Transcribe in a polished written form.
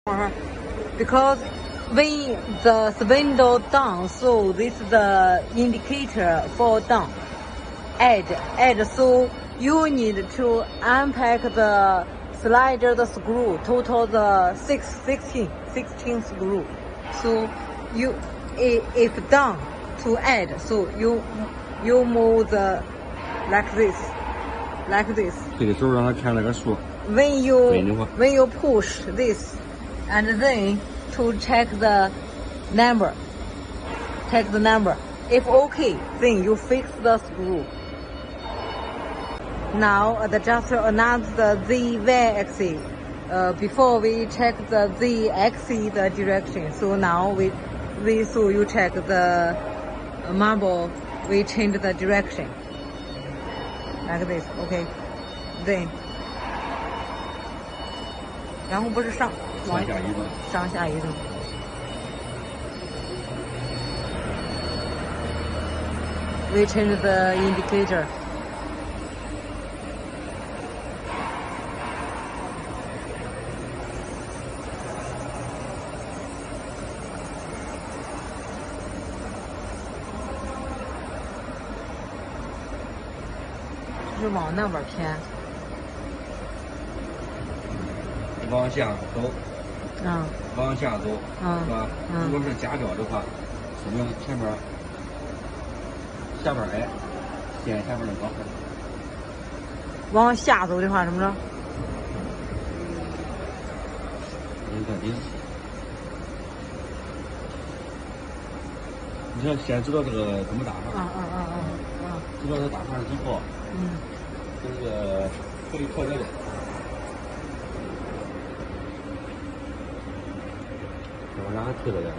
Because when the spindle down, so this is the indicator for down. Add. So you need to unpack the slider, the screw, total the 16 screw. So you, if down to add, so you move the like this. 这个时候让他看那个数。When you push this, and then to check the number. If okay, then you fix the screw. Now just announce the Z-Y axis. Before we check the Z axis the direction. So now so you check the marble. We change the direction. Like this, okay. Then. 然后不是上下移动。We change the indicator.是往那边偏。往下走，往下走，是吧？如果是夹角的话，说明前面下边矮，线下边的高。往下走的话，怎么着？你看顶。你要先知道这个怎么打法。知道它打法之后，这个可以靠这个。我让他推了点。